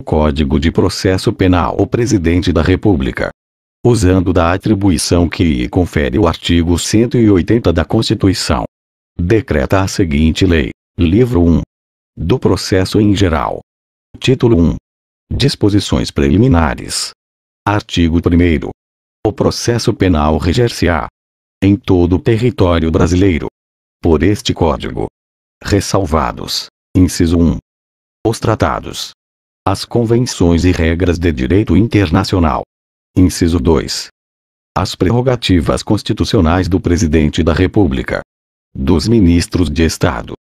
Código de Processo Penal. O Presidente da República, usando da atribuição que lhe confere o artigo 180 da Constituição, decreta a seguinte lei. Livro 1. Do Processo em Geral. Título 1. Disposições Preliminares. Artigo 1º. O processo penal reger-se-á, em todo o território brasileiro, por este Código, ressalvados: inciso 1. Os tratados, as convenções e regras de direito internacional. Inciso 2. As prerrogativas constitucionais do Presidente da República, dos Ministros de Estado,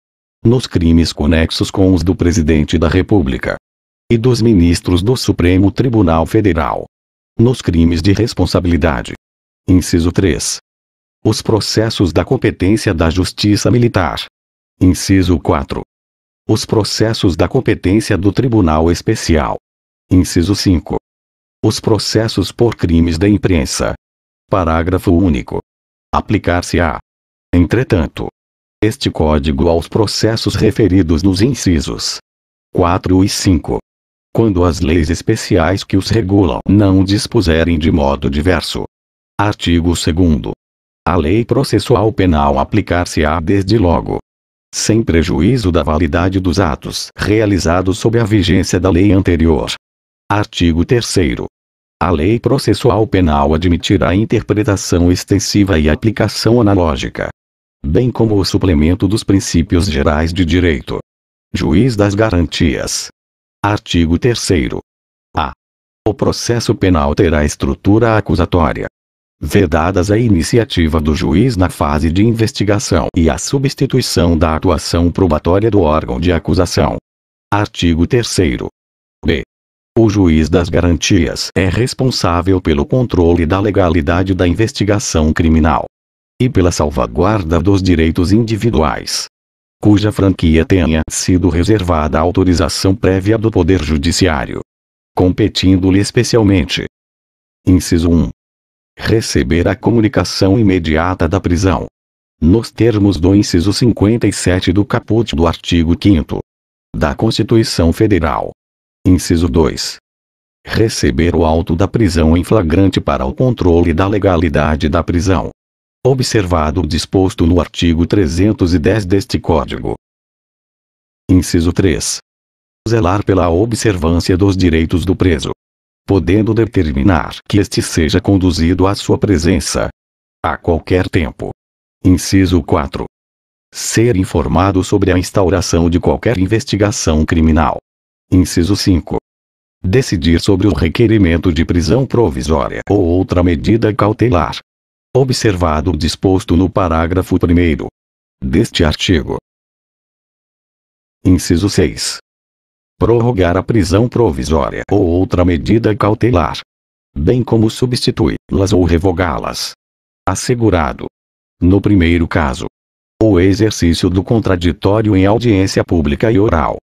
nos crimes conexos com os do Presidente da República, e dos Ministros do Supremo Tribunal Federal, nos crimes de responsabilidade. Inciso 3. Os processos da competência da Justiça Militar. Inciso 4. Os processos da competência do Tribunal Especial. Inciso 5. Os processos por crimes da imprensa. Parágrafo único. Aplicar-se-á, entretanto, este Código aos processos referidos nos incisos 4 e 5, quando as leis especiais que os regulam não dispuserem de modo diverso. Artigo 2º. A lei processual penal aplicar-se-á desde logo, sem prejuízo da validade dos atos realizados sob a vigência da lei anterior. Artigo 3º. A lei processual penal admitirá interpretação extensiva e aplicação analógica, bem como o suplemento dos princípios gerais de direito. Juiz das garantias. Artigo 3º. A. O processo penal terá estrutura acusatória, vedadas a iniciativa do juiz na fase de investigação e a substituição da atuação probatória do órgão de acusação. Artigo 3º. B. O juiz das garantias é responsável pelo controle da legalidade da investigação criminal e pela salvaguarda dos direitos individuais, cuja franquia tenha sido reservada a autorização prévia do Poder Judiciário, competindo-lhe especialmente: inciso 1. Receber a comunicação imediata da prisão, nos termos do inciso 57 do caput do artigo 5º da Constituição Federal. Inciso 2. Receber o auto da prisão em flagrante para o controle da legalidade da prisão, observado o disposto no artigo 310 deste Código. Inciso 3. Zelar pela observância dos direitos do preso, podendo determinar que este seja conduzido à sua presença a qualquer tempo. Inciso 4. Ser informado sobre a instauração de qualquer investigação criminal. Inciso 5. Decidir sobre o requerimento de prisão provisória ou outra medida cautelar, observado o disposto no parágrafo 1º deste artigo. Inciso 6. Prorrogar a prisão provisória ou outra medida cautelar, bem como substituí-las ou revogá-las, assegurado, no primeiro caso, o exercício do contraditório em audiência pública e oral,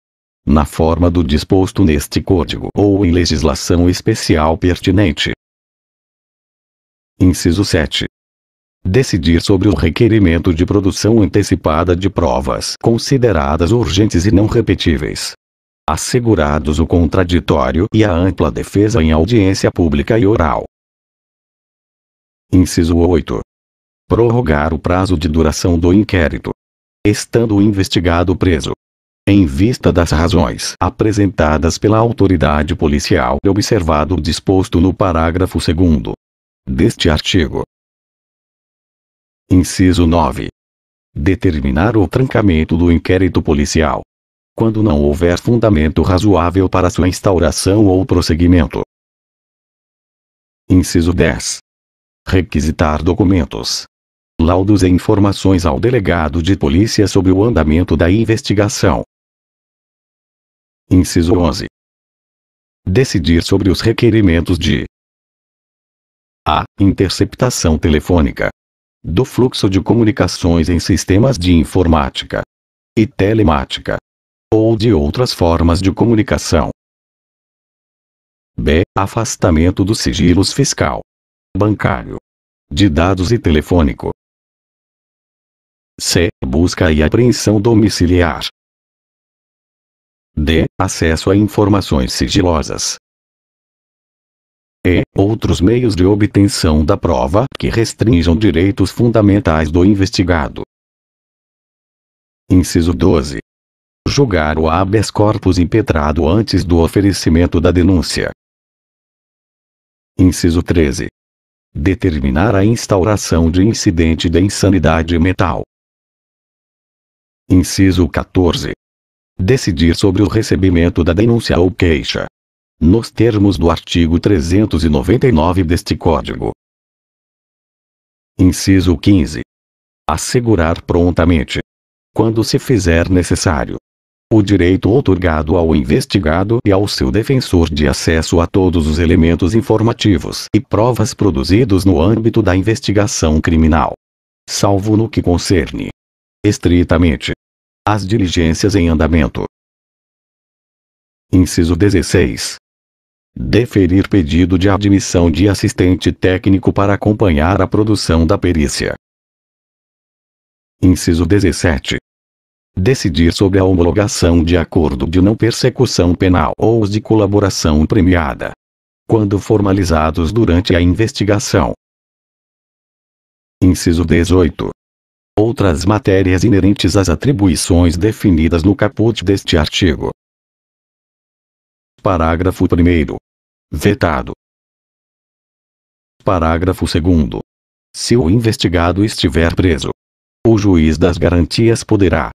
na forma do disposto neste Código ou em legislação especial pertinente. Inciso 7. Decidir sobre o requerimento de produção antecipada de provas consideradas urgentes e não repetíveis, assegurados o contraditório e a ampla defesa em audiência pública e oral. Inciso 8. Prorrogar o prazo de duração do inquérito, estando o investigado preso, em vista das razões apresentadas pela autoridade policial e observado o disposto no parágrafo 2º deste artigo. Inciso 9. Determinar o trancamento do inquérito policial, quando não houver fundamento razoável para sua instauração ou prosseguimento. Inciso 10. Requisitar documentos, laudos e informações ao delegado de polícia sobre o andamento da investigação. Inciso 11. Decidir sobre os requerimentos de a. Interceptação telefônica do fluxo de comunicações em sistemas de informática e telemática, ou de outras formas de comunicação. B. Afastamento dos sigilos fiscal, bancário, de dados e telefônico. C. Busca e apreensão domiciliar. D. Acesso a informações sigilosas. E. Outros meios de obtenção da prova que restringam direitos fundamentais do investigado. Inciso 12. Julgar o habeas corpus impetrado antes do oferecimento da denúncia. Inciso 13. Determinar a instauração de incidente de insanidade mental. Inciso 14. Decidir sobre o recebimento da denúncia ou queixa, nos termos do artigo 399 deste Código. Inciso 15. Assegurar prontamente, quando se fizer necessário, o direito outorgado ao investigado e ao seu defensor de acesso a todos os elementos informativos e provas produzidos no âmbito da investigação criminal, salvo no que concerne, estritamente, as diligências em andamento. Inciso 16. Deferir pedido de admissão de assistente técnico para acompanhar a produção da perícia. Inciso 17. Decidir sobre a homologação de acordo de não persecução penal ou os de colaboração premiada, quando formalizados durante a investigação. Inciso 18. Outras matérias inerentes às atribuições definidas no caput deste artigo. Parágrafo 1º. Vetado. Parágrafo 2º. Se o investigado estiver preso, o juiz das garantias poderá,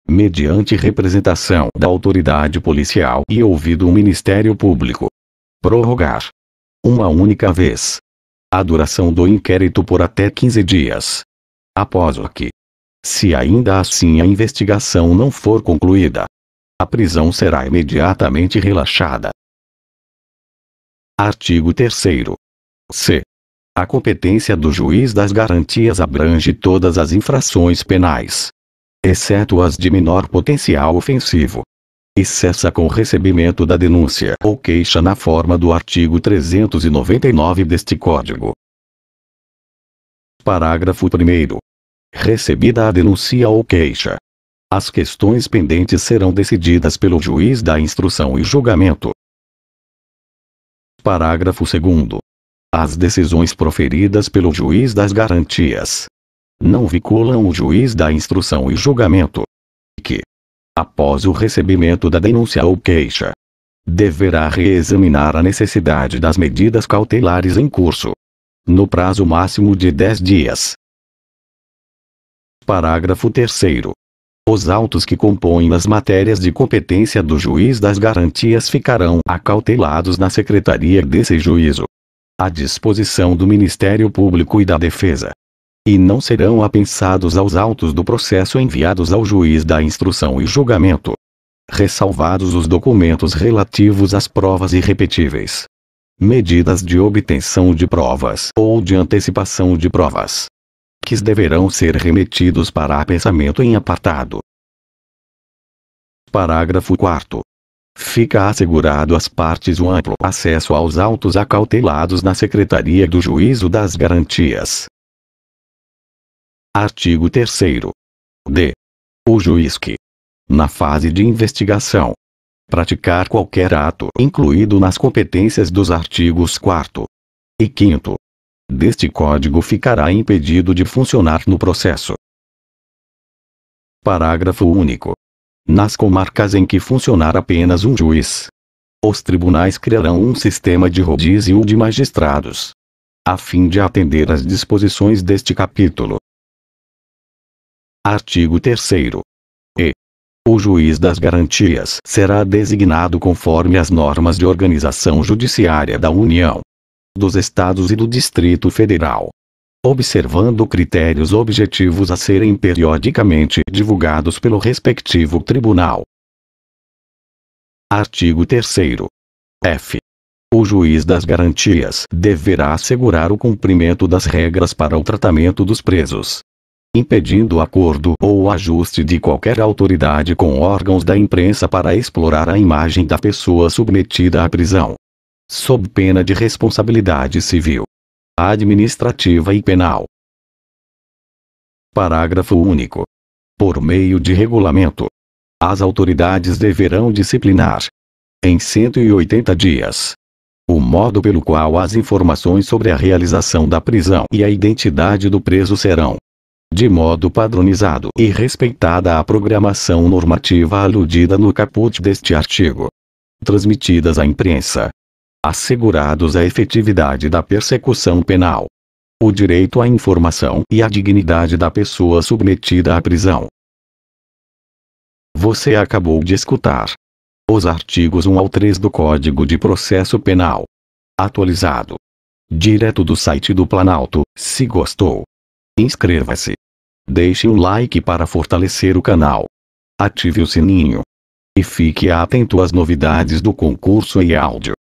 mediante representação da autoridade policial e ouvido o Ministério Público, prorrogar, uma única vez, a duração do inquérito por até 15 dias, após o que, se ainda assim a investigação não for concluída, a prisão será imediatamente relaxada. Artigo 3º. C. A competência do juiz das garantias abrange todas as infrações penais, exceto as de menor potencial ofensivo, e cessa com o recebimento da denúncia ou queixa na forma do artigo 399 deste Código. Parágrafo 1º. Recebida a denúncia ou queixa, as questões pendentes serão decididas pelo juiz da instrução e julgamento. Parágrafo 2º. As decisões proferidas pelo juiz das garantias não vinculam o juiz da instrução e julgamento, que, após o recebimento da denúncia ou queixa, deverá reexaminar a necessidade das medidas cautelares em curso, no prazo máximo de 10 dias. Parágrafo 3º. Os autos que compõem as matérias de competência do juiz das garantias ficarão acautelados na secretaria desse juízo, à disposição do Ministério Público e da Defesa, e não serão apensados aos autos do processo enviados ao juiz da instrução e julgamento, ressalvados os documentos relativos às provas irrepetíveis, medidas de obtenção de provas ou de antecipação de provas, que deverão ser remetidos para apensamento em apartado. Parágrafo 4º. Fica assegurado às partes o amplo acesso aos autos acautelados na Secretaria do Juízo das Garantias. Artigo 3º. D. O juiz que, na fase de investigação, praticar qualquer ato incluído nas competências dos artigos 4º e 5º deste Código ficará impedido de funcionar no processo. Parágrafo único. Nas comarcas em que funcionar apenas um juiz, os tribunais criarão um sistema de rodízio de magistrados, a fim de atender às disposições deste capítulo. Artigo 3º. E. O juiz das garantias será designado conforme as normas de organização judiciária da União, dos Estados e do Distrito Federal, observando critérios objetivos a serem periodicamente divulgados pelo respectivo tribunal. Artigo 3º. F. O juiz das garantias deverá assegurar o cumprimento das regras para o tratamento dos presos, impedindo o acordo ou o ajuste de qualquer autoridade com órgãos da imprensa para explorar a imagem da pessoa submetida à prisão, sob pena de responsabilidade civil, administrativa e penal. Parágrafo único. Por meio de regulamento, As autoridades deverão disciplinar, em 180 dias, o modo pelo qual as informações sobre a realização da prisão e a identidade do preso serão, de modo padronizado e respeitada a programação normativa aludida no caput deste artigo, transmitidas à imprensa, assegurados a efetividade da persecução penal, o direito à informação e a dignidade da pessoa submetida à prisão. Você acabou de escutar os artigos 1 ao 3 do Código de Processo Penal, atualizado, direto do site do Planalto. Se gostou, inscreva-se, deixe um like para fortalecer o canal, ative o sininho e fique atento às novidades do concurso em áudio.